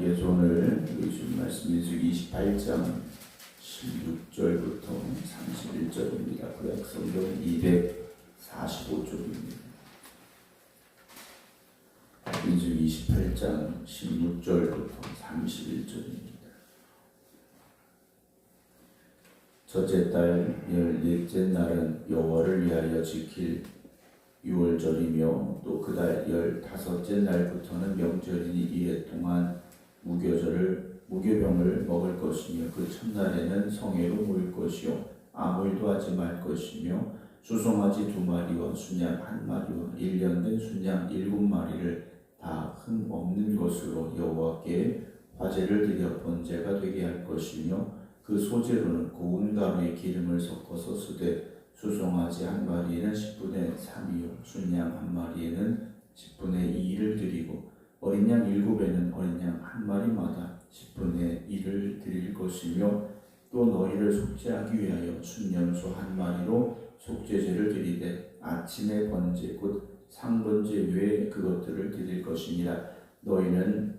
위해서 오늘 읽으신 말씀 민수기 28장 16절부터 31절입니다. 구약 성경 245쪽입니다. 민수기 28장 16절부터 31절입니다. 첫째 달 14째 날은 여호와를 위하여 지킬 유월절이며 또 그 달 15째 날부터는 명절이니 이해 동안 무교병을 먹을 것이며 그 첫날에는 성회로 모일 것이요 아무 일도 하지 말 것이며 수송아지 2마리와 순양 1마리와 1년 된 순양 7마리를 다 흠 없는 것으로 여호와께 화제를 드려 번제가 되게 할 것이며 그 소재로는 고운 가루에 기름을 섞어서 쓰되 수송아지 1마리에는 10분의 3이요 순양 1마리에는 10분의 2를 드리고 어린 양 7에는 어린 양 1마리마다 10분의 1을 드릴 것이며 또 너희를 속죄하기 위하여 순염소 1마리로 속죄제를 드리되 아침의 번제 곧 상번제 외에 그것들을 드릴 것이니라. 너희는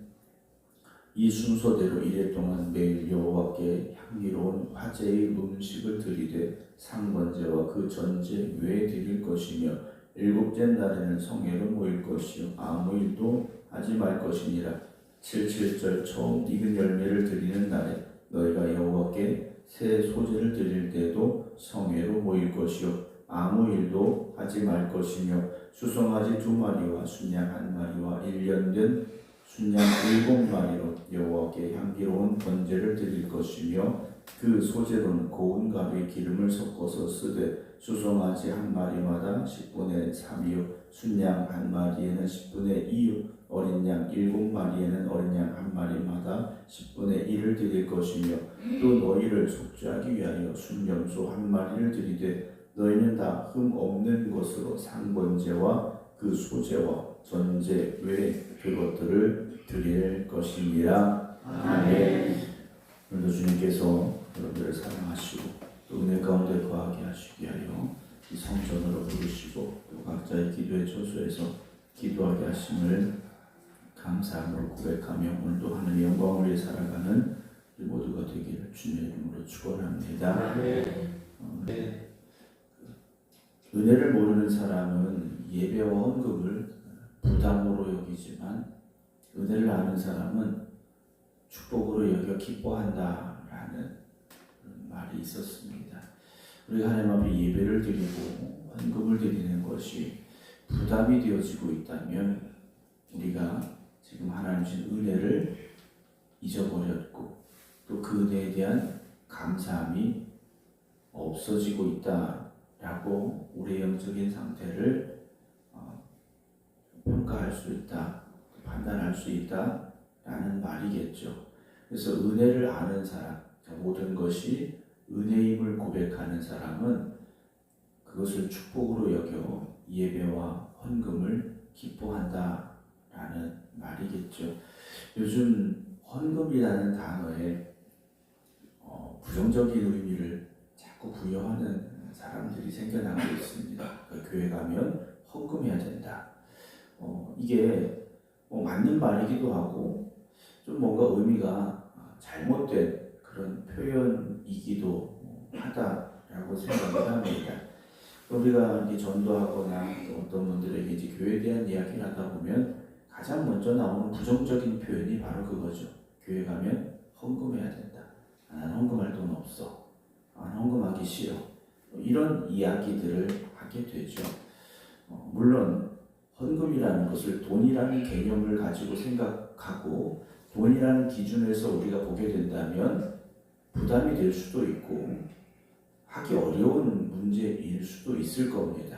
이 순서대로 이래 동안 매일 여호와께 향기로운 화제의 음식을 드리되 상번제와 그 전제 외에 드릴 것이며 7째 날에는 성회로 모일 것이요 아무 일도 하지 말 것이니라. 77절 처음 익은 열매를 드리는 날에 너희가 여호와께 새 소제를 드릴 때도 성회로 모일 것이요 아무 일도 하지 말 것이며 수송아지 2마리와 순양 1마리와 1년 된 순양 7마리로 여호와께 향기로운 번제를 드릴 것이며 그 소재로는 고운 가루에 기름을 섞어서 쓰되 수송아지 1마리마다 10분의 3이요 순양 1마리에는 10분의 2요 어린 양 7마리에는 어린 양 1마리마다 10분의 1을 드릴 것이며 또 너희를 속죄하기 위하여 순염소 1마리를 드리되 너희는 다 흠 없는 것으로 상번제와 그 소제와 전제 외에 그것들을 드릴 것입니다. 아멘. 오늘도 주님께서 여러분들을 사랑하시고 또 은혜 가운데 거하게 하시기 위하여 이 성전으로 부르시고 또 각자의 기도의 처소에서 기도하게 하심을 감사함으로 고백하며 오늘도 하나님의 영광을 위해 살아가는 우리 모두가 되기를 주님의 이름으로 축원합니다. 은혜를 모르는 사람은 예배와 헌금을 부담으로 여기지만 은혜를 아는 사람은 축복으로 여겨 기뻐한다라는 말이 있었습니다. 우리가 하나님 앞에 예배를 드리고 헌금을 드리는 것이 부담이 되어지고 있다면 우리가 지금 하나님 주신 은혜를 잊어버렸고 또 그 은혜에 대한 감사함이 없어지고 있다라고 우리의 영적인 상태를 평가할 수 있다, 판단할 수 있다라는 말이겠죠. 그래서 은혜를 아는 사람, 모든 것이 은혜임을 고백하는 사람은 그것을 축복으로 여겨 예배와 헌금을 기뻐한다라는 말이겠죠. 요즘 헌금이라는 단어에 부정적인 의미를 자꾸 부여하는 사람들이 생겨나고 있습니다. 그러니까 교회 가면 헌금해야 된다. 이게 맞는 말이기도 하고 좀 뭔가 의미가 잘못된 그런 표현이기도 하다라고 생각을 합니다. 우리가 이제 전도하거나 또 어떤 분들에게 이제 교회에 대한 이야기를 하다 보면 가장 먼저 나오는 부정적인 표현이 바로 그거죠. 교회 가면 헌금해야 된다. 나는 헌금할 돈 없어. 나는 헌금하기 싫어. 이런 이야기들을 하게 되죠. 물론 헌금이라는 것을 돈이라는 개념을 가지고 생각하고 돈이라는 기준에서 우리가 보게 된다면 부담이 될 수도 있고 하기 어려운 문제일 수도 있을 겁니다.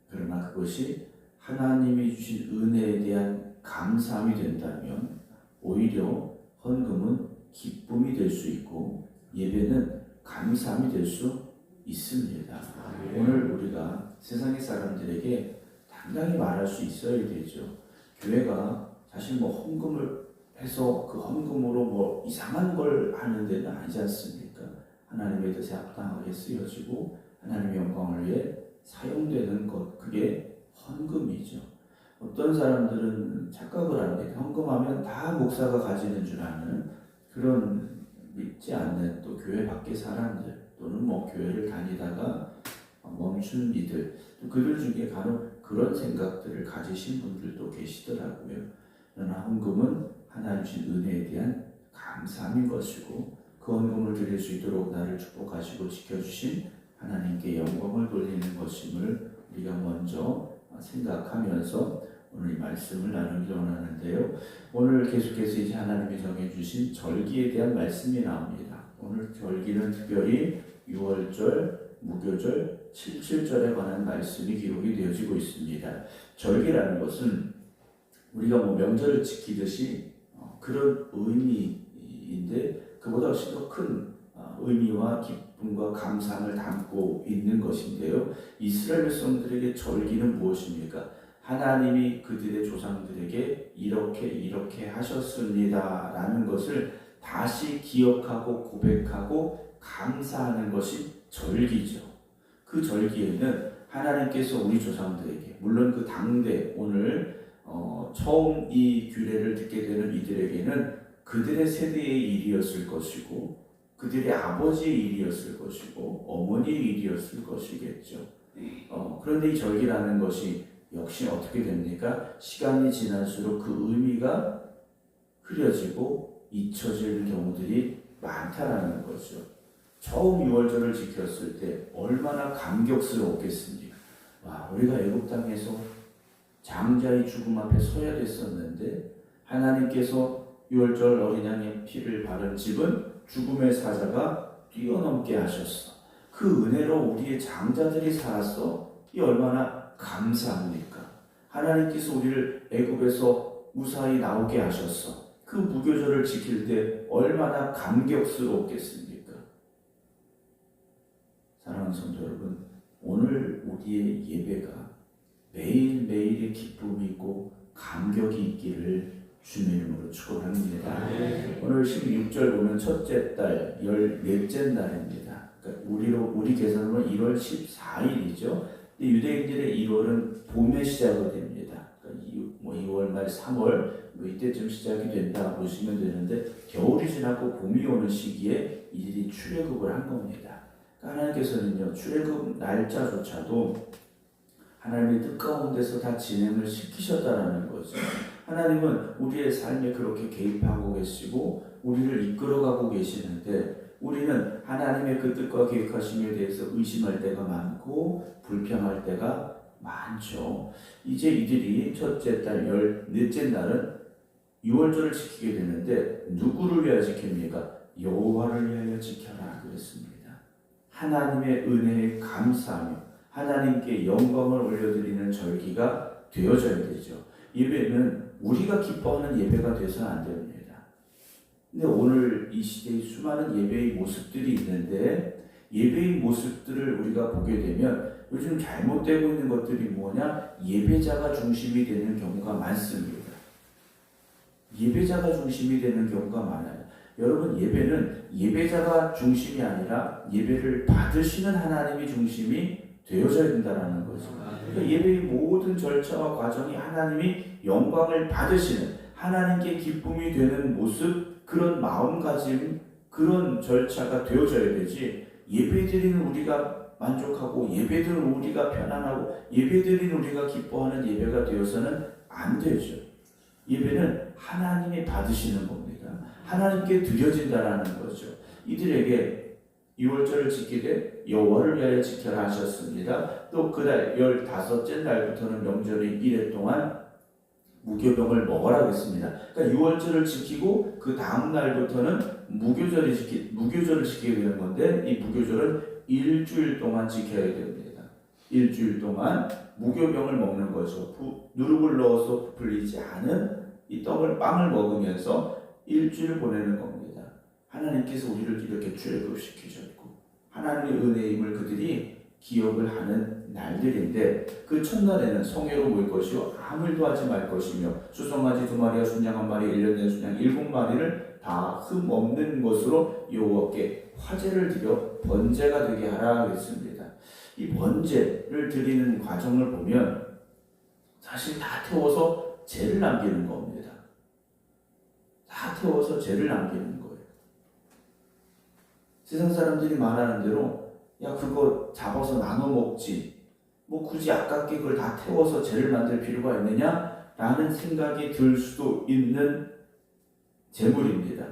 그러나 그것이 하나님이 주신 은혜에 대한 감사함이 된다면 오히려 헌금은 기쁨이 될 수 있고 예배는 감사함이 될 수 있습니다. 오늘 우리가 세상의 사람들에게 당당히 말할 수 있어야 되죠. 교회가 사실 헌금을 해서 그 헌금으로 이상한 걸 하는 데는 아니지 않습니까? 하나님의 뜻에 합당하게 쓰여지고 하나님의 영광을 위해 사용되는 것, 그게 헌금이죠. 어떤 사람들은 착각을 합니다. 헌금 헌금하면 다 목사가 가지는 줄 아는 그런 믿지 않는 또 교회 밖의 사람들 또는 교회를 다니다가 멈춘 이들 또 그들 중에 간혹 그런 생각들을 가지신 분들도 계시더라고요. 그러나 헌금은 하나님 주신 은혜에 대한 감사함인 것이고 그 헌금을 드릴 수 있도록 나를 축복하시고 지켜주신 하나님께 영광을 돌리는 것임을 우리가 먼저 생각하면서 오늘 이 말씀을 나누기 원하는데요. 오늘 계속해서 이제 하나님이 정해주신 절기에 대한 말씀이 나옵니다. 오늘 절기는 특별히 6월절, 무교절, 77절에 관한 말씀이 기록이 되어지고 있습니다. 절기라는 것은 우리가 명절을 지키듯이 그런 의미인데 그보다 훨씬 더 큰 의미와 기쁨과 감사함을 담고 있는 것인데요. 이스라엘 백성들에게 절기는 무엇입니까? 하나님이 그들의 조상들에게 이렇게 하셨습니다 라는 것을 다시 기억하고 고백하고 감사하는 것이 절기죠. 그 절기에는 하나님께서 우리 조상들에게 물론 그 당대 오늘 처음 이 규례를 듣게 되는 이들에게는 그들의 세대의 일이었을 것이고 그들의 아버지의 일이었을 것이고 어머니의 일이었을 것이겠죠. 그런데 이 절기라는 것이 역시 어떻게 됩니까? 시간이 지날수록 그 의미가 흐려지고 잊혀질 경우들이 많다라는 거죠. 처음 6월절을 지켰을 때 얼마나 감격스러웠겠습니까? 와, 우리가 애굽 땅에서 장자의 죽음 앞에 서야 됐었는데 하나님께서 6월절 어린 양의 피를 바른 집은 죽음의 사자가 뛰어넘게 하셨어. 그 은혜로 우리의 장자들이 살았어. 이 얼마나 감사합니까? 하나님께서 우리를 애굽에서 무사히 나오게 하셨어. 그 무교절을 지킬 때 얼마나 감격스러웠겠습니까? 사랑하는 성도 여러분, 오늘 우리의 예배가 매일매일의 기쁨이 있고 감격이 있기를 주님의 이름으로 축원합니다. 오늘 16절 보면 첫째 달 14째 날입니다. 그러니까 우리 계산으로 1월 14일이죠. 유대인들의 1월은 봄에 시작이 됩니다. 그러니까 2월 말 3월 이때쯤 시작이 된다 보시면 되는데 겨울이 지나고 봄이 오는 시기에 이들이 출애굽을 한 겁니다. 그러니까 하나님께서는요 출애굽 날짜조차도 하나님의 뜻 가운데서 다 진행을 시키셨다라는 거죠. 하나님은 우리의 삶에 그렇게 개입하고 계시고 우리를 이끌어가고 계시는데 우리는 하나님의 그 뜻과 계획하심에 대해서 의심할 때가 많고 불평할 때가 많죠. 이제 이들이 첫째 달 14째 날은 6월절을 지키게 되는데 누구를 위하여 지킵니까? 여호와를 위하여 지켜라 그랬습니다. 하나님의 은혜에 감사하며 하나님께 영광을 올려드리는 절기가 되어져야 되죠. 예배는 우리가 기뻐하는 예배가 되어서는 안 됩니다. 근데 오늘 이 시대에 수많은 예배의 모습들이 있는데 예배의 모습들을 우리가 보게 되면 요즘 잘못되고 있는 것들이 뭐냐? 예배자가 중심이 되는 경우가 많습니다. 예배자가 중심이 되는 경우가 많아요. 여러분 예배는 예배자가 중심이 아니라 예배를 받으시는 하나님이 중심이 되어져야 된다는 거죠. 그러니까 예배의 모든 절차와 과정이 하나님이 영광을 받으시는 하나님께 기쁨이 되는 모습 그런 마음가짐 그런 절차가 되어져야 되지 예배드리는 우리가 만족하고 예배드리는 우리가 편안하고 예배드리는 우리가 기뻐하는 예배가 되어서는 안 되죠. 예배는 하나님이 받으시는 겁니다. 하나님께 드려진다라는 거죠. 이들에게 6월절을 지키되 여호와를 위하여 지켜라 하셨습니다. 또 그달 15째 날부터는 명절의 1회 동안 무교병을 먹으라 그랬습니다. 그러니까 6월절을 지키고 그 다음 날부터는 무교절을 지키게 되는 건데 이 무교절은 일주일 동안 지켜야 됩니다. 일주일 동안 무교병을 먹는 거죠. 누룩을 넣어서 부풀리지 않은 이 빵을 먹으면서 일주일 보내는 겁니다. 하나님께서 우리를 이렇게 출애굽시키셨고 하나님의 은혜임을 그들이 기억을 하는 날들인데 그 첫날에는 성회로 모일 것이요 아무 일도 하지 말 것이며 수송아지 2마리와 순양 1마리 1년 된 순양 7마리를 다 흠 없는 것으로 여호와께 화제를 드려 번제가 되게 하라 했습니다. 이 번제를 드리는 과정을 보면 사실 다 태워서 죄를 남기는 겁니다. 태워서 죄를 남기는 거예요. 세상 사람들이 말하는 대로 야 그거 잡아서 나눠 먹지 뭐 굳이 아깝게 그걸 다 태워서 죄를 만들 필요가 있느냐 라는 생각이 들 수도 있는 재물입니다.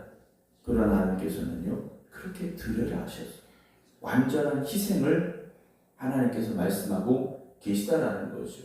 그러나 하나님께서는요 그렇게 드려라 하셨어요. 완전한 희생을 하나님께서 말씀하고 계시다라는 거죠.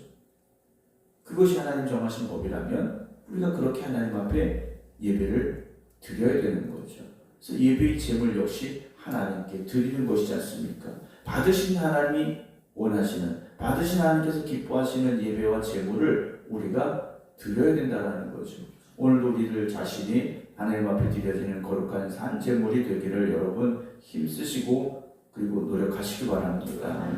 그것이 하나님 정하신 법이라면 우리가 그렇게 하나님 앞에 예배를 드려야 되는 거죠. 그래서 예배의 제물 역시 하나님께 드리는 것이지 않습니까? 받으신 하나님이 원하시는, 받으신 하나님께서 기뻐하시는 예배와 제물을 우리가 드려야 된다는 거죠. 오늘도 우리들 자신이 하나님 앞에 드려지는 거룩한 산 제물이 되기를 여러분 힘쓰시고 그리고 노력하시기 바랍니다.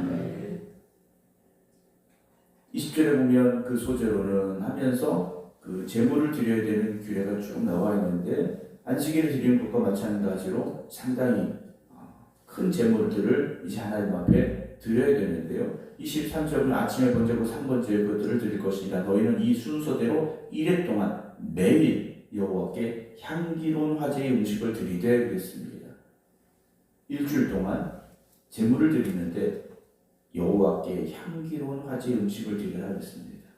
20절에 보면 그 소재로는 하면서 그 제물을 드려야 되는 규례가 쭉 나와 있는데 안식일을 드리는 것과 마찬가지로 상당히 큰 제물들을 이제 하나님 앞에 드려야 되는데요. 23절은 아침에 번제고 3번째 것들을 드릴 것이니라 너희는 이 순서대로 1회 동안 매일 여호와께 향기로운 화제의 음식을 드리되 그랬습니다. 일주일 동안 제물을 드리는데 여호와께 향기로운 화제의 음식을 드리라 그랬습니다.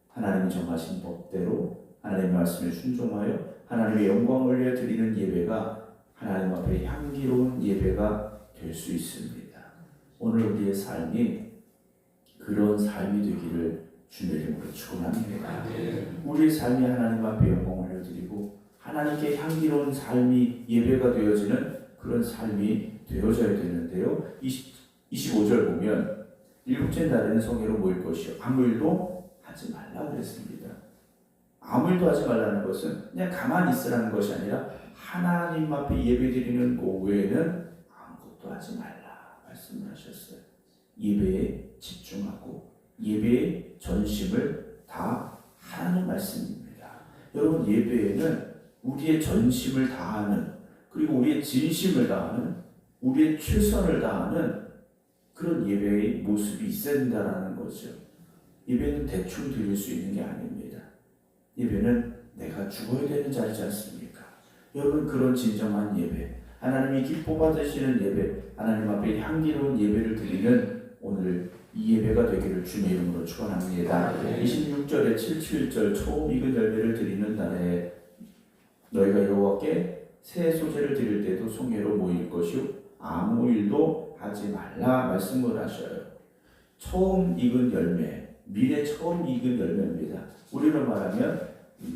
하나님이 정하신 법대로 하나님의 말씀에 순종하여 하나님의 영광을 위해 드리는 예배가 하나님 앞에 향기로운 예배가 될 수 있습니다. 오늘 우리의 삶이 그런 삶이 되기를 주님의 이름으로 축원합니다. 우리의 삶이 하나님 앞에 영광을 드리고 하나님께 향기로운 삶이 예배가 되어지는 그런 삶이 되어져야 되는데요. 25절 보면 일곱째 날에는 성회로 모일 것이요 아무 일도 하지 말라 그랬습니다. 아무 일도 하지 말라는 것은 그냥 가만히 있으라는 것이 아니라 하나님 앞에 예배드리는 그 외에는 아무것도 하지 말라 말씀을 하셨어요. 예배에 집중하고 예배의 전심을 다 하라는 말씀입니다. 여러분 예배에는 우리의 전심을 다하는 그리고 우리의 진심을 다하는 우리의 최선을 다하는 그런 예배의 모습이 있어야 된다는 거죠. 예배는 대충 드릴 수 있는 게 아닙니다. 예배는 내가 죽어야 되는 자리지 않습니까? 여러분 그런 진정한 예배, 하나님이 기뻐 받으시는 예배, 하나님 앞에 향기로운 예배를 드리는 오늘 이 예배가 되기를 주님의 이름으로 축원합니다. 26절에 77절 처음 익은 열매를 드리는 날에 너희가 여호와께 새 소재를 드릴 때도 송해로 모일 것이요 아무 일도 하지 말라 말씀을 하셔요. 처음 익은 열매, 미래 처음 익은 열매입니다. 우리로 말하면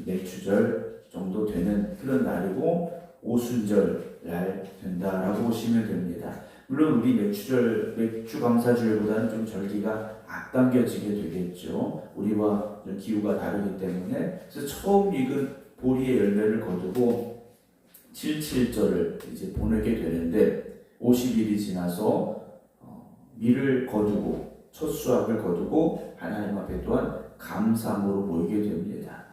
맥주절 정도 되는 그런 날이고 오순절 날 된다라고 보시면 됩니다. 물론 우리 맥주감사주일보다는 좀 절기가 앞당겨지게 되겠죠. 우리와 좀 기후가 다르기 때문에. 그래서 처음 익은 보리의 열매를 거두고 77절을 이제 보내게 되는데 50일이 지나서 밀을 거두고 첫 수확을 거두고 하나님 앞에 또한 감사함으로 모이게 됩니다.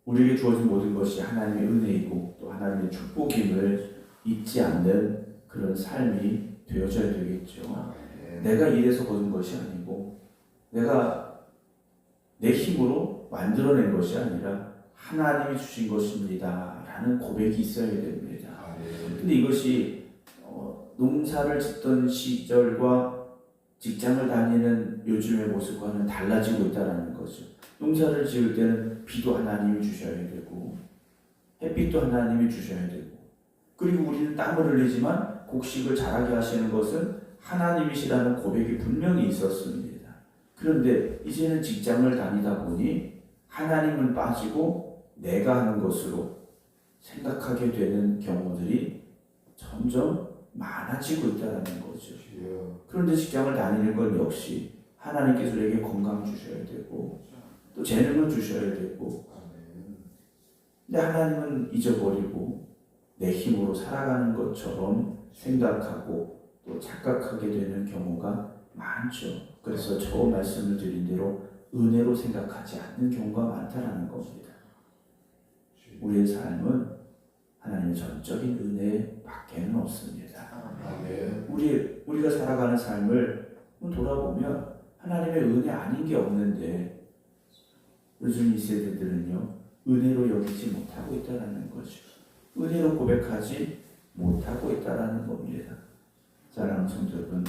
우리에게 주어진 모든 것이 하나님의 은혜이고 또 하나님의 축복임을 잊지 않는 그런 삶이 되어져야 되겠죠. 내가 일해서 거둔 것이 아니고 내가 내 힘으로 만들어낸 것이 아니라 하나님이 주신 것입니다 라는 고백이 있어야 됩니다. 근데 이것이 농사를 짓던 시절과 직장을 다니는 요즘의 모습과는 달라지고 있다는 거죠. 농사를 지을 때는 비도 하나님이 주셔야 되고 햇빛도 하나님이 주셔야 되고 그리고 우리는 땀을 흘리지만 곡식을 자라게 하시는 것은 하나님이시라는 고백이 분명히 있었습니다. 그런데 이제는 직장을 다니다 보니 하나님은 빠지고 내가 하는 것으로 생각하게 되는 경우들이 점점 많아지고 있다는 거죠. 그런데 직장을 다니는 건 역시 하나님께서 우리에게 건강 주셔야 되고 또 재능을 주셔야 되고 근데 하나님은 잊어버리고 내 힘으로 살아가는 것처럼 생각하고 또 착각하게 되는 경우가 많죠. 그래서 저 말씀을 드린 대로 은혜로 생각하지 않는 경우가 많다라는 겁니다. 우리의 삶은 하나님의 전적인 은혜 밖에는 없습니다. 우리가 살아가는 삶을 돌아보면 하나님의 은혜 아닌 게 없는데 요즘 이 세대들은요 은혜로 여기지 못하고 있다는 거죠. 은혜로 고백하지 못하고 있다는 겁니다. 사랑하는 성도 여러분,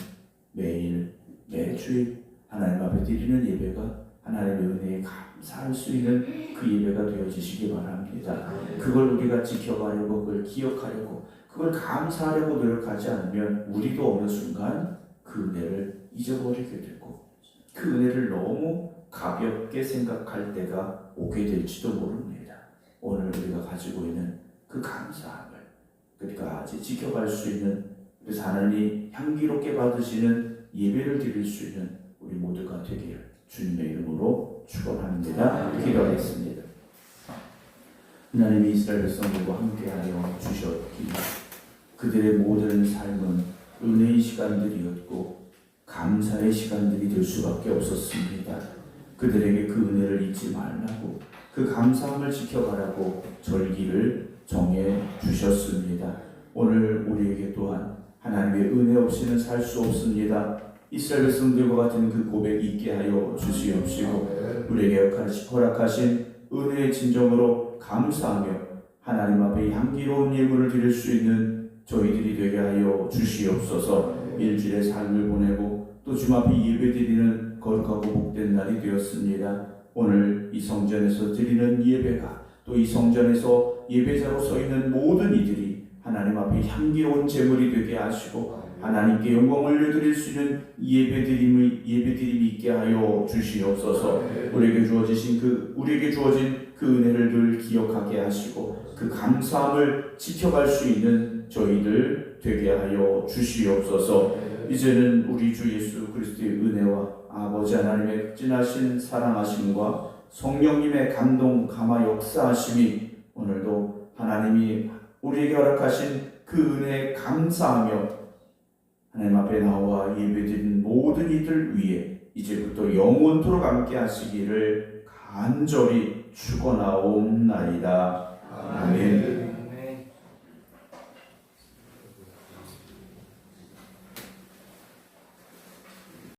매일 매주일 하나님 앞에 드리는 예배가 하나님의 은혜에 감사할 수 있는 그 예배가 되어지시기 바랍니다. 그걸 우리가 지켜가려고, 그걸 기억하려고, 그걸 감사하려고 노력하지 않으면 우리도 어느 순간 그 은혜를 잊어버리게 되고 그 은혜를 너무 가볍게 생각할 때가 오게 될지도 모릅니다. 오늘 우리가 가지고 있는 그 감사함을 끝까지 지켜갈 수 있는, 그래서 하나님이 향기롭게 받으시는 예배를 드릴 수 있는 우리 모두가 되기를 주님의 이름으로 축원합니다. 기도하겠습니다. 하나님이 이스라엘 백성들과 함께하여 주셨기에 그들의 모든 삶은 은혜의 시간들이었고 감사의 시간들이 될 수밖에 없었습니다. 그들에게 그 은혜를 잊지 말라고, 그 감사함을 지켜가라고 절기를 정해 주셨습니다. 오늘 우리에게 또한 하나님의 은혜 없이는 살 수 없습니다. 이스라엘 백성들과 같은 그 고백이 있게 하여 주시옵시고 우리에게 허락하신 은혜의 진정으로 감사하며 하나님 앞에 향기로운 예물을 드릴 수 있는 저희들이 되게 하여 주시옵소서. 일주일의 삶을 보내고 또 주님 앞에 예배드리는 거룩하고 복된 날이 되었습니다. 오늘 이 성전에서 드리는 예배가, 또 이 성전에서 예배자로 서 있는 모든 이들이 하나님 앞에 향기로운 제물이 되게 하시고 하나님께 영광을 올려드릴 수 있는 예배드림이 있게 하여 주시옵소서. 우리에게 주어진 그 은혜를 늘 기억하게 하시고 그 감사함을 지켜갈 수 있는 저희들 되게 하여 주시옵소서. 이제는 우리 주 예수 그리스도의 은혜와 아버지 하나님의 진하신 사랑하심과 성령님의 감동 감화 역사하심이 오늘도 하나님이 우리에게 허락하신 그 은혜에 감사하며 하나님 앞에 나와 예배드린 모든 이들 위해 이제부터 영원토록 함께 하시기를 간절히 축원하옵나이다. 아멘.